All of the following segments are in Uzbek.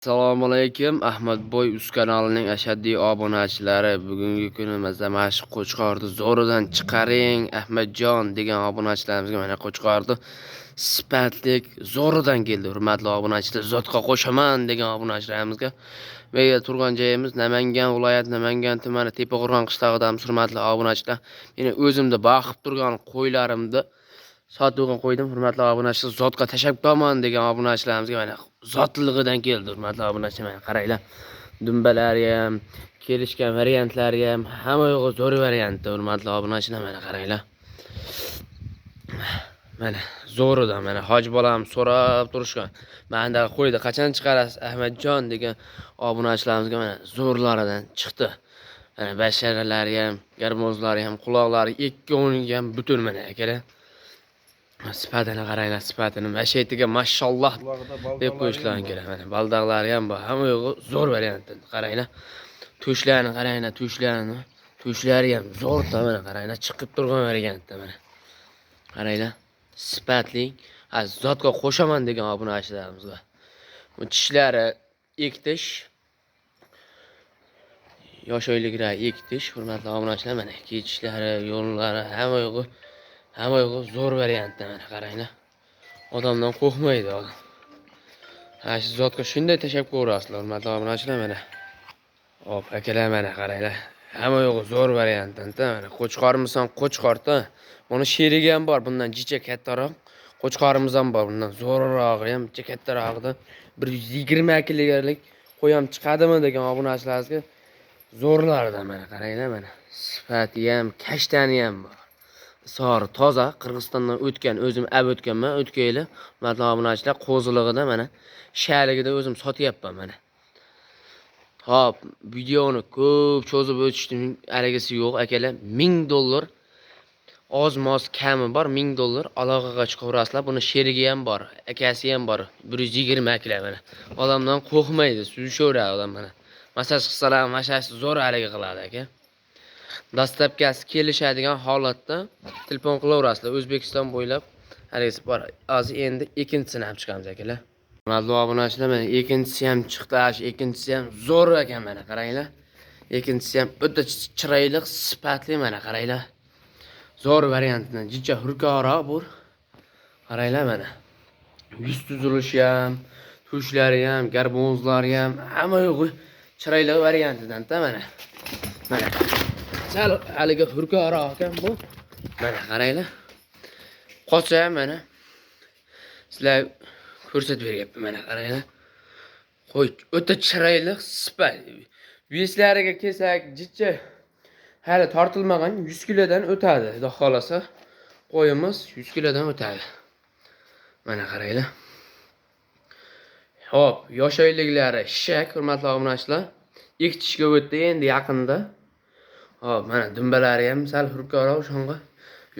Assalomu alaykum. Ahmadboy uz kanalining ashaddiy obunachilari. Bugungi kunimizda mana shu qo'chqorni zo'ridan chiqaring Ahmadjon degan obunachilarimizga mana qo'chqorni sifatlik zo'ridan keldi. Hurmatli obunachilar, zotga qo'shaman degan obunachilarimizga. Va turgan joyimiz Namangan viloyat Namangan tumani Tepaqo'rg'on qishlog'idamiz. Hurmatli obunachilar, meni o'zimda boqib turgan qo'ylarimni sotuvga qo'ydim. Hurmatli obunachilar, zotga tashakkurman degan obunachilarimizga mana zotligidan keldi. Hurmatli obunachilar, mana qaranglar. Dumbalari ham, kelishgan variantlari ham hamma yo'g'i zo'r variantda. Hurmatli obunachilar, mana qaranglar. Mana zo'ridan mana hoj bolam so'rab turishgan. Menda qo'ydi, qachon chiqarasiz Ahmadjon degan obunachilarimizga mana zo'rlaridan chiqdi. Mana basharalari ham, garmozlari ham, quloqlari ikki o'ngi ham butun mana akalar. Sifatini qaranglar, sifatini mashaytiga mashalloh deb qo'yishlarga kerak. Mana baldaqlari ham bor. Hamma yo'g'i zo'r variantda. Qaranglar. Tushlarini qaranglar, tushlarini. Tushlari ham zo'rda mana qaranglar, chiqib turgan variantda mana. Qaranglar. Sifatli, zotga qo'shaman degan obunachilarimizga. Bu tishlari ektish. Yosh oyliklar ektish, hurmatli obunachilar, mana ketishlari, yo'llari hamma yo'g'i zo'r variantda mana qaranglar. Odamdan qo'rqmaydi odam. Shu zotga shunday tashakkur ko'rasizlar, hurmatli obunachilar mana. Hop, akalar mana qaranglar. Hamma yo'g'i zo'r variantda mana qo'chqorimisan, qo'chqorda. Buni sherigi ham bor, bundan jicha kattaroq. Qo'chqorimiz ham bor, bundan zo'rrog'i ham, jicha kattarog'idan 120 kilogalik qo'yam chiqadimi degan obunachilarimizga zo'rlaridan mana qaranglar mana. Sifati ham, kashtani ham bor. Sori toza, Qirg'izistondan o'tgan, o'zim o'tganman, o'tkayli. Hurmatli obunachilar, qo'ziligida mana shaligida o'zim sotyapman mana. Hop, videoni ko'p cho'zib o'tishning aragisi yo'q, akalar. $1000 oz-moz kami bor, $1000 aloqaga chiqaverasizlar. Buni sherigi ham bor, akasi ham bor. 120 kilo mana. Odamdan qo'rqmaydi, suzishaveradi odam mana. Masaj qilsalar, masaj zo'r haraga qiladi aka. Dastlabkasi kelishadigan holatda telefon qilaverasizlar. O'zbekiston bo'ylab haragisi bor. Hozir endi ikkinchisini ham chiqamiz akalar. Hurmatli obunachilar, mana ikkinchisi ham chiqdi. Ikkinchisi ham zo'r ekan mana qaranglar. Ikkinchisi ham o'ta chiroyli, sifatli mana qaranglar. Zo'r variantdan jicha hurkoroq bu. Qaranglar mana. Yuz tuzilishi ham, tushlari ham, garbonzlari ham hamma yo'g'i chiroyli variantidan-da mana. Mana. Sal haliga hurkoroq ekan bu. Mana qaranglar. Qocha ham mana. Sizlar ko'rsatib beryapman mana qaranglar. Qo'y o'ta chiroyli, sifat. Veslariga kelsak, jicha hali tortilmagan 100 kilodan o'tadi. Xudo xolasa, qo'yimiz 100 kilodan o'tadi. Mana qaranglar. Hop, yosh oyliklari shak, hurmatli obunachilar. Ekitishga o'tdi endi yaqinda. Hop, mana dumbalari ham sal hurkoroq, o'shanga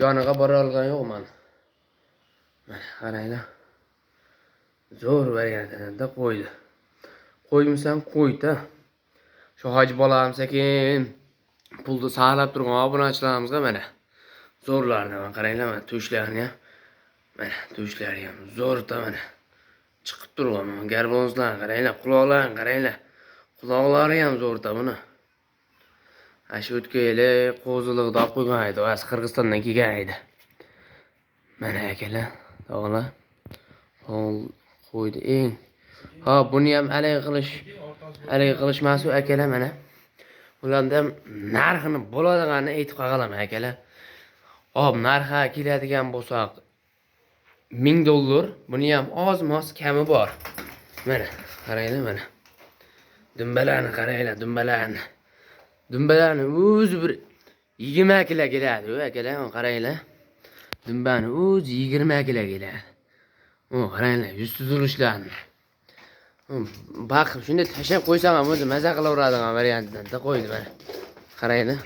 yoniga bora olgan yo'qman. Mana qaranglar. Zo'r variantda qo'ydi. Qo'yimsan qo'yda. Shu hoj bolam sekin pulni saqlab turgan obunachilarimizga mana zo'rlardan qaranglar, mana tushlarini ham. Mana tushlari ham zo'rda mana. Chiqib turgan mana garbonzlar qaranglar, quloqlarini qaranglar. Quloqlari ham zo'rda buni. Shu o'tkayli qo'ziligida olib qo'ygan edi, o'zi Qirg'izistondan kelgan edi. Mana akalar, o'g'lar. Qo'ydi eng. Hop, buni ham alay qilish mas'ul akalar mana. Ularda ham narxini bo'ladiganini aytib qo'yaman akalar. Hop, narxi keladigan bo'lsak $1000. Buni ham oz-moz kami bor. Mana, qaranglar mana. Dumbalarni qaranglar, dumbalarni. Dumbalarni o'zi bir 20 kilo keladi, akalar, qaranglar. Dumbani o'zi 20 kilo keladi. Qaranglar, yuz tuzilishlarni. Baqib shunday tashab qo'ysam ham o'zi maza qilaveradigan variantdan qo'ydi mana. Qaranglar.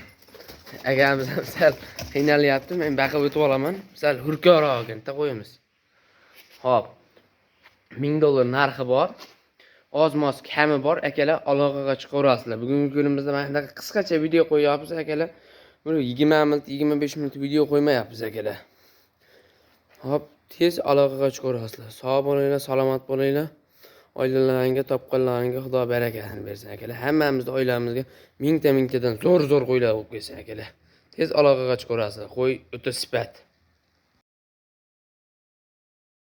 Agamiz ham sal qiynalyapti, men baqib o'tib olaman. Sal hurkoroq ekanda qo'yamiz. Hop. $1000 narxi bor. Oz-moz kami bor, akalar, aloqaga chiqaverasizlar. Bugungi kunimizda mana qisqacha video qo'yapmiz, akalar. Buni 20 minut, 25 minut video qo'ymayapmiz, akalar. Hop, tez aloqaga chiqaverasizlar. Sog' bo'linglar, salomat bo'linglar. Oilalarga, topqanlarga Xudo barakatini bersin akalar. Hammamizning oilamizga mingtadan zo'r qo'ylar bo'lib kelsin akalar. Tez aloqaga chiqarasiz. Qo'y o'ta sifat.